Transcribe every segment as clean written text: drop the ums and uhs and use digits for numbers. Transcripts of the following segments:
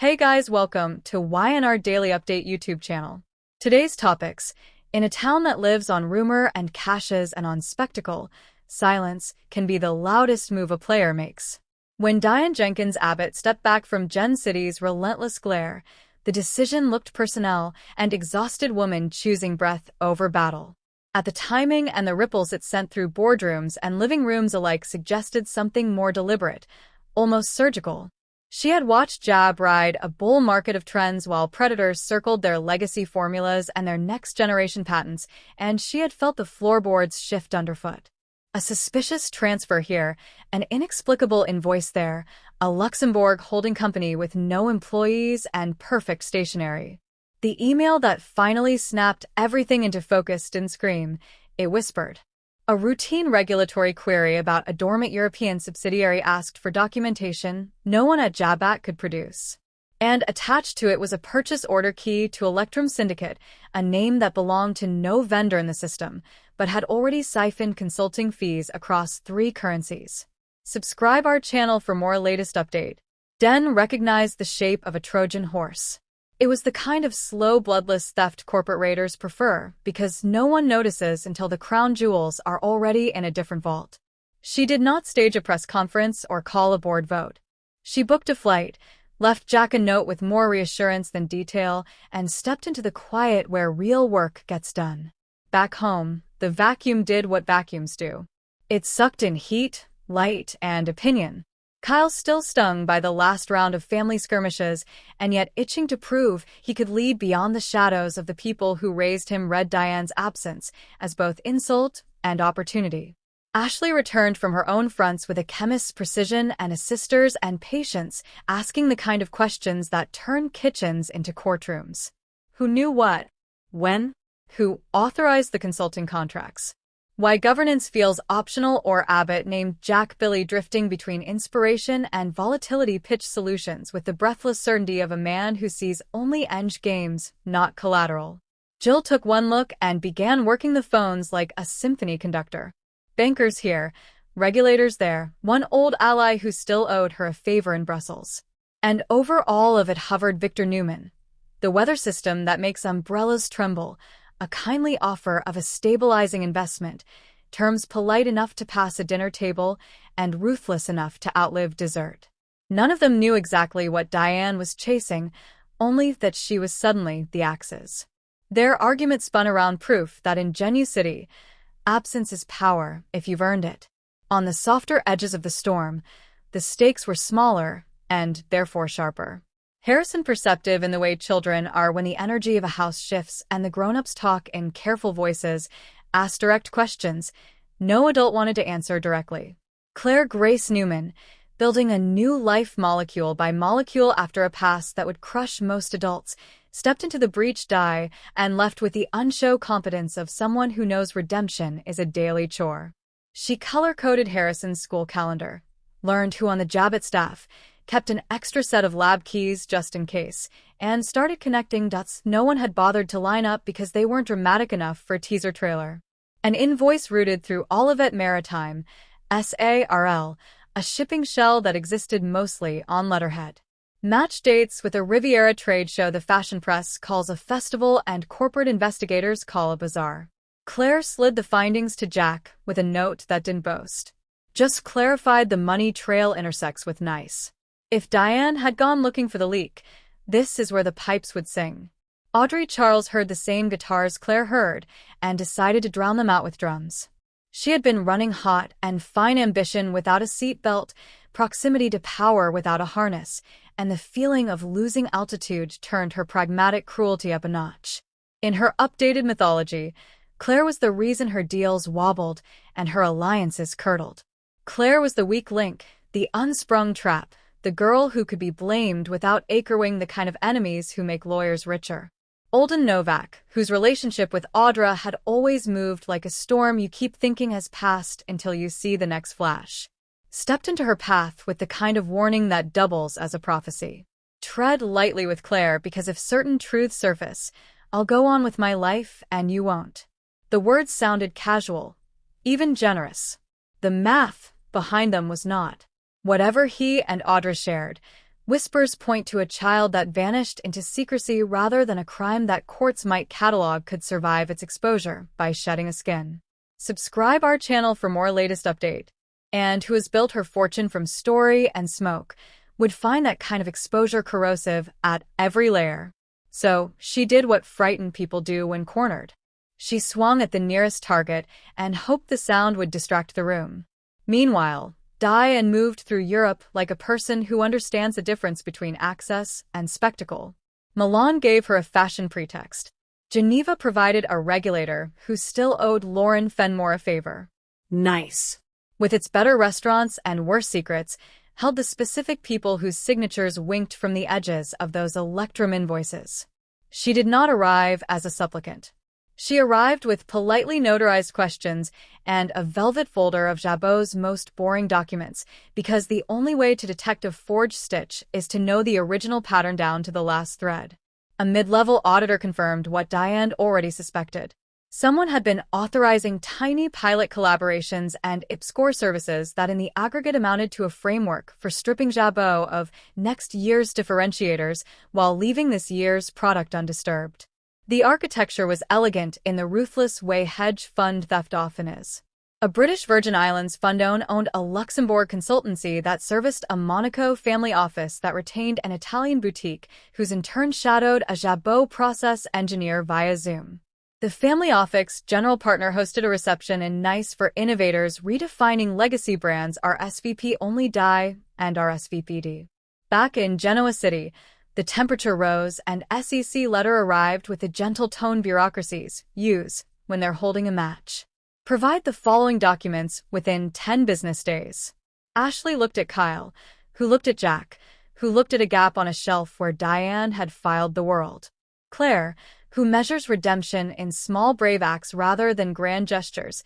Hey guys, welcome to Y&R Daily Update YouTube channel. Today's topics: in a town that lives on rumor and caches and on spectacle, silence can be the loudest move a player makes. When Diane Jenkins Abbott stepped back from Gen City's relentless glare, the decision looked personnel and exhausted woman choosing breath over battle. At the timing and the ripples it sent through boardrooms and living rooms alike suggested something more deliberate, almost surgical. She had watched Jab ride a bull market of trends while predators circled their legacy formulas and their next-generation patents, and she had felt the floorboards shift underfoot. A suspicious transfer here, an inexplicable invoice there, a Luxembourg holding company with no employees and perfect stationery. The email that finally snapped everything into focus didn't scream, it whispered. A routine regulatory query about a dormant European subsidiary asked for documentation no one at Jabat could produce. And attached to it was a purchase order key to Electrum Syndicate, a name that belonged to no vendor in the system, but had already siphoned consulting fees across 3 currencies. Subscribe our channel for more latest update. Den recognized the shape of a Trojan horse. It was the kind of slow, bloodless theft corporate raiders prefer because no one notices until the crown jewels are already in a different vault. She did not stage a press conference or call a board vote. She booked a flight, left Jack a note with more reassurance than detail, and stepped into the quiet where real work gets done. Back home, the vacuum did what vacuums do. It sucked in heat, light, and opinion. Kyle still stung by the last round of family skirmishes, and yet itching to prove he could lead beyond the shadows of the people who raised him read Diane's absence as both insult and opportunity. Ashley returned from her own fronts with a chemist's precision and a sister's and patience, asking the kind of questions that turn kitchens into courtrooms. Who knew what? When? Who authorized the consulting contracts? Why governance feels optional, or Abbott named Jack Billy drifting between inspiration and volatility pitch solutions with the breathless certainty of a man who sees only end games, not collateral. Jill took one look and began working the phones like a symphony conductor. Bankers here, regulators there, one old ally who still owed her a favor in Brussels. And over all of it hovered Victor Newman, the weather system that makes umbrellas tremble, a kindly offer of a stabilizing investment, terms polite enough to pass a dinner table and ruthless enough to outlive dessert. None of them knew exactly what Diane was chasing, only that she was suddenly the axis. Their argument spun around proof that in Genu City, absence is power if you've earned it. On the softer edges of the storm, the stakes were smaller and therefore sharper. Harrison perceptive in the way children are when the energy of a house shifts and the grown-ups talk in careful voices, ask direct questions no adult wanted to answer directly. Claire Grace Newman, building a new life molecule by molecule after a past that would crush most adults, stepped into the breach die and left with the unshow competence of someone who knows redemption is a daily chore. She color-coded Harrison's school calendar, learned who on the Jabbit staff, kept an extra set of lab keys just in case, and started connecting dots no one had bothered to line up because they weren't dramatic enough for a teaser trailer. An invoice routed through Olivet Maritime, SARL, a shipping shell that existed mostly on letterhead. Match dates with a Riviera trade show the fashion press calls a festival and corporate investigators call a bazaar. Claire slid the findings to Jack with a note that didn't boast. Just clarified the money trail intersects with nice. If Diane had gone looking for the leak, this is where the pipes would sing. Audrey Charles heard the same guitars Claire heard and decided to drown them out with drums. She had been running hot and fine ambition without a seatbelt, proximity to power without a harness, and the feeling of losing altitude turned her pragmatic cruelty up a notch. In her updated mythology, Claire was the reason her deals wobbled and her alliances curdled. Claire was the weak link, the unsprung trap, the girl who could be blamed without acrewing the kind of enemies who make lawyers richer. Olden Novak, whose relationship with Audra had always moved like a storm you keep thinking has passed until you see the next flash, stepped into her path with the kind of warning that doubles as a prophecy. Tread lightly with Claire because if certain truths surface, I'll go on with my life and you won't. The words sounded casual, even generous. The math behind them was not. Whatever he and Audra shared, Whispers point to a child that vanished into secrecy rather than a crime that courts might catalog could survive its exposure by shedding a skin. Subscribe our channel for more latest update. And who has built her fortune from story and smoke would find that kind of exposure corrosive at every layer. So she did what frightened people do when cornered. She swung at the nearest target and hoped the sound would distract the room. Meanwhile, Diane moved through Europe like a person who understands the difference between access and spectacle. Milan gave her a fashion pretext. Geneva provided a regulator who still owed Lauren Fenmore a favor. Nice. With its better restaurants and worse secrets, held the specific people whose signatures winked from the edges of those Electrum invoices. She did not arrive as a supplicant. She arrived with politely notarized questions and a velvet folder of Jabot's most boring documents, because the only way to detect a forged stitch is to know the original pattern down to the last thread. A mid-level auditor confirmed what Diane already suspected. Someone had been authorizing tiny pilot collaborations and IPScore services that in the aggregate amounted to a framework for stripping Jabot of next year's differentiators while leaving this year's product undisturbed. The architecture was elegant in the ruthless way hedge fund theft often is. A British Virgin Islands fundone owned a Luxembourg consultancy that serviced a Monaco family office that retained an Italian boutique whose in turn shadowed a Jabot process engineer via Zoom. The family office general partner hosted a reception in Nice for innovators redefining legacy brands RSVP only die and RSVPD. Back in Genoa City, the temperature rose and SEC letter arrived with the gentle tone bureaucracies use when they're holding a match. Provide the following documents within 10 business days. Ashley looked at Kyle, who looked at Jack, who looked at a gap on a shelf where Diane had filed the world. Claire, who measures redemption in small brave acts rather than grand gestures,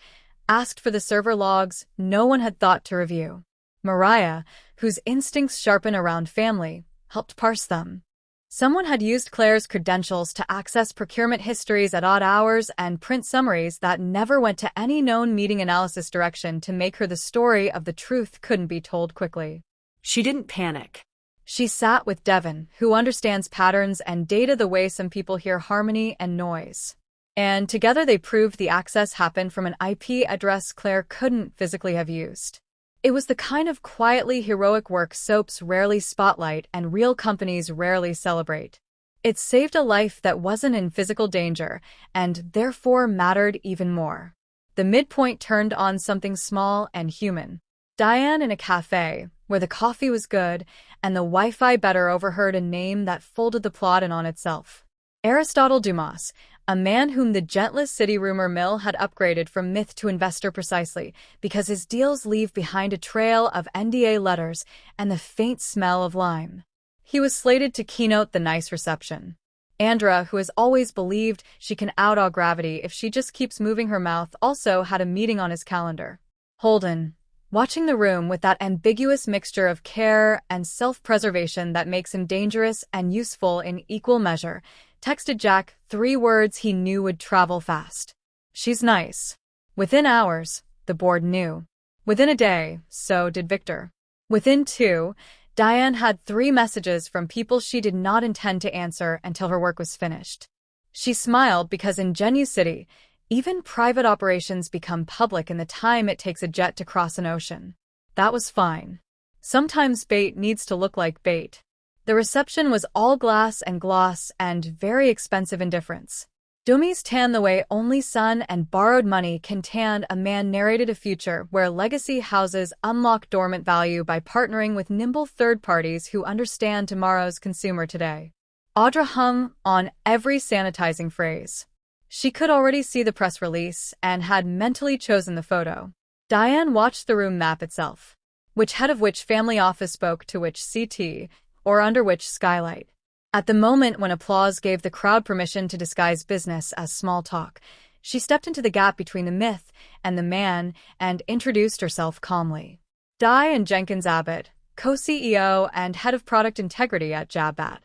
asked for the server logs no one had thought to review. Mariah, whose instincts sharpen around family, helped parse them. Someone had used Claire's credentials to access procurement histories at odd hours and print summaries that never went to any known meeting analysis direction to make her the story of the truth couldn't be told quickly. She didn't panic. She sat with Devin, who understands patterns and data the way some people hear harmony and noise. And together they proved the access happened from an IP address Claire couldn't physically have used. It was the kind of quietly heroic work soaps rarely spotlight and real companies rarely celebrate. It saved a life that wasn't in physical danger and therefore mattered even more. The midpoint turned on something small and human. Diane in a cafe, where the coffee was good and the Wi-Fi better, overheard a name that folded the plot in on itself. Aristotle Dumas, a man whom the gentlest city rumor mill had upgraded from myth to investor precisely because his deals leave behind a trail of NDA letters and the faint smell of lime. He was slated to keynote the nice reception. Andra, who has always believed she can outdo gravity if she just keeps moving her mouth, also had a meeting on his calendar. Holden, watching the room with that ambiguous mixture of care and self-preservation that makes him dangerous and useful in equal measure, texted Jack 3 words he knew would travel fast. She's nice. Within hours, the board knew. Within a day, so did Victor. Within 2, Diane had 3 messages from people she did not intend to answer until her work was finished. She smiled because in Genu City, even private operations become public in the time it takes a jet to cross an ocean. That was fine. Sometimes bait needs to look like bait. The reception was all glass and gloss and very expensive indifference. Dummies tan the way only sun and borrowed money can tan. A man narrated a future where legacy houses unlock dormant value by partnering with nimble third parties who understand tomorrow's consumer today. Audra hung on every sanitizing phrase. She could already see the press release and had mentally chosen the photo. Diane watched the room map itself. Which head of which family office spoke to which CT, or under which skylight. At the moment when applause gave the crowd permission to disguise business as small talk, she stepped into the gap between the myth and the man and introduced herself calmly. Diane Jenkins Abbott, co-CEO and head of product integrity at Jabat.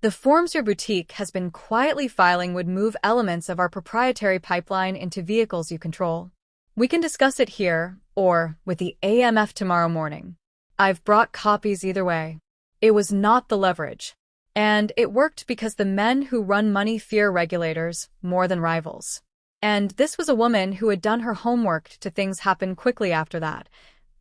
The forms your boutique has been quietly filing would move elements of our proprietary pipeline into vehicles you control. We can discuss it here, or with the AMF tomorrow morning. I've brought copies either way. It was not the leverage. And it worked because the men who run money fear regulators more than rivals. And this was a woman who had done her homework to things happen quickly after that.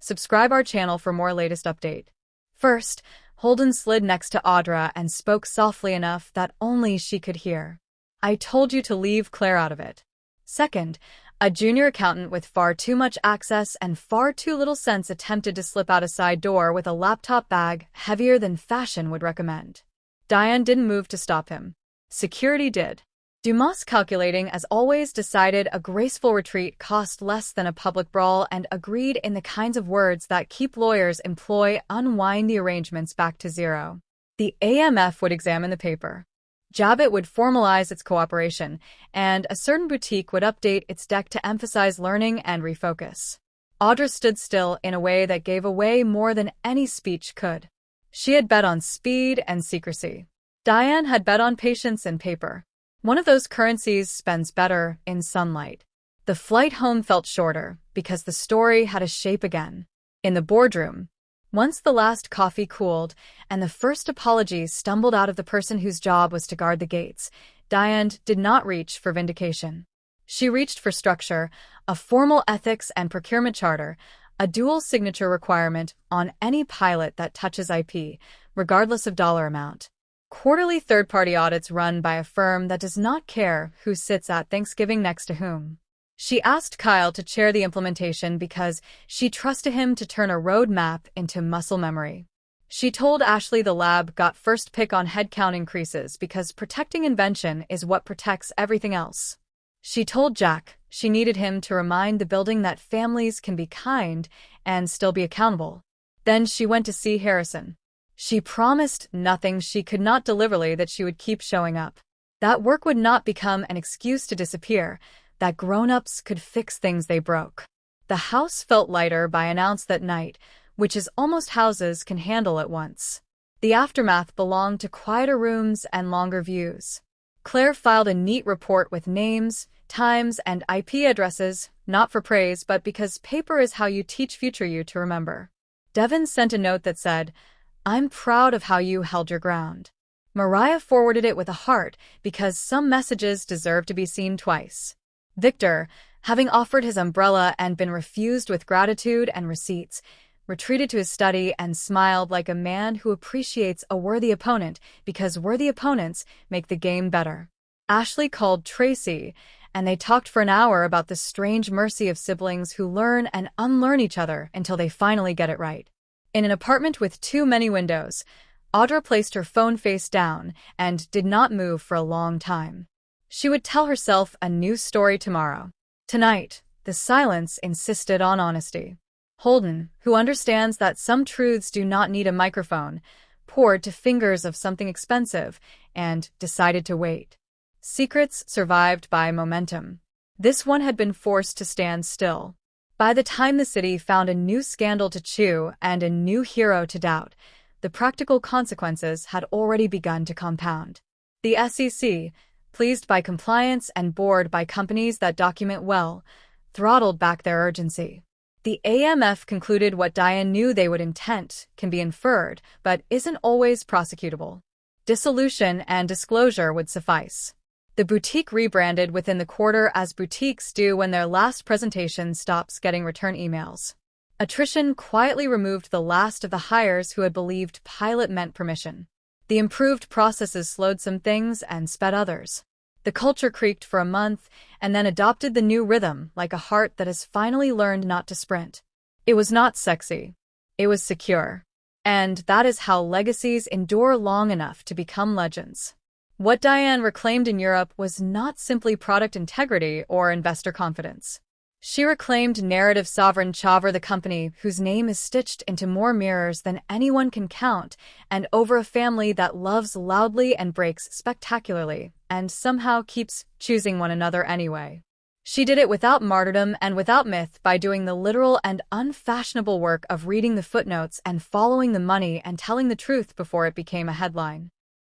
Subscribe our channel for more latest update. First, Holden slid next to Audra and spoke softly enough that only she could hear. I told you to leave Claire out of it. Second, a junior accountant with far too much access and far too little sense attempted to slip out a side door with a laptop bag heavier than fashion would recommend. Diane didn't move to stop him. Security did. Dumas, calculating as always, decided a graceful retreat cost less than a public brawl and agreed in the kinds of words that keep lawyers employ unwind the arrangements back to zero. The AMF would examine the paper. Jabot would formalize its cooperation, and a certain boutique would update its deck to emphasize learning and refocus. Audra stood still in a way that gave away more than any speech could. She had bet on speed and secrecy. Diane had bet on patience and paper. One of those currencies spends better in sunlight. The flight home felt shorter because the story had a shape again. In the boardroom, once the last coffee cooled and the first apologies stumbled out of the person whose job was to guard the gates, Diane did not reach for vindication. She reached for structure, a formal ethics and procurement charter, a dual signature requirement on any pilot that touches IP, regardless of dollar amount. Quarterly third-party audits run by a firm that does not care who sits at Thanksgiving next to whom. She asked Kyle to chair the implementation because she trusted him to turn a road map into muscle memory. She told Ashley the lab got first pick on headcount increases because protecting invention is what protects everything else. She told Jack she needed him to remind the building that families can be kind and still be accountable. Then she went to see Harrison. She promised nothing she could not deliver, that she would keep showing up. That work would not become an excuse to disappear, that grown-ups could fix things they broke. The house felt lighter by an ounce that night, which is almost houses can handle at once. The aftermath belonged to quieter rooms and longer views. Claire filed a neat report with names, times, and IP addresses, not for praise but because paper is how you teach future you to remember. Devin sent a note that said, "I'm proud of how you held your ground." Mariah forwarded it with a heart because some messages deserve to be seen twice. Victor, having offered his umbrella and been refused with gratitude and receipts, retreated to his study and smiled like a man who appreciates a worthy opponent because worthy opponents make the game better. Ashley called Tracy, and they talked for an hour about the strange mercy of siblings who learn and unlearn each other until they finally get it right. In an apartment with too many windows, Audra placed her phone face down and did not move for a long time. She would tell herself a new story tomorrow. Tonight, the silence insisted on honesty. Holden, who understands that some truths do not need a microphone, poured to fingers of something expensive and decided to wait. Secrets survived by momentum. This one had been forced to stand still. By the time the city found a new scandal to chew and a new hero to doubt, the practical consequences had already begun to compound. The SEC, pleased by compliance and bored by companies that document well, throttled back their urgency. The AMF concluded what Diane knew they would: intent can be inferred, but isn't always prosecutable. Dissolution and disclosure would suffice. The boutique rebranded within the quarter, as boutiques do when their last presentation stops getting return emails. Attrition quietly removed the last of the hires who had believed pilot meant permission. The improved processes slowed some things and sped others. The culture creaked for a month and then adopted the new rhythm like a heart that has finally learned not to sprint. It was not sexy. It was secure. And that is how legacies endure long enough to become legends. What Diane reclaimed in Europe was not simply product integrity or investor confidence. She reclaimed narrative sovereign Chauver, the company whose name is stitched into more mirrors than anyone can count, and over a family that loves loudly and breaks spectacularly, and somehow keeps choosing one another anyway. She did it without martyrdom and without myth, by doing the literal and unfashionable work of reading the footnotes and following the money and telling the truth before it became a headline.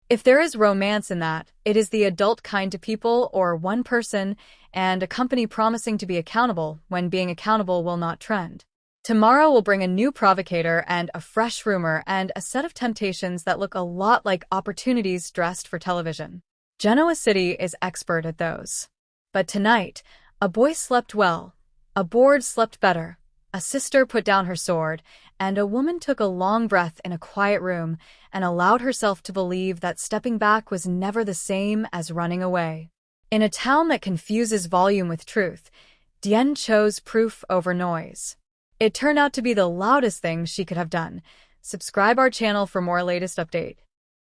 If there is romance in that, it is the adult kind to people or one person and a company promising to be accountable when being accountable will not trend. Tomorrow will bring a new provocateur and a fresh rumor and a set of temptations that look a lot like opportunities dressed for television. Genoa City is expert at those. But tonight, a boy slept well, a board slept better, a sister put down her sword, and a woman took a long breath in a quiet room and allowed herself to believe that stepping back was never the same as running away. In a town that confuses volume with truth, Diane chose proof over noise. It turned out to be the loudest thing she could have done. Subscribe our channel for more latest update.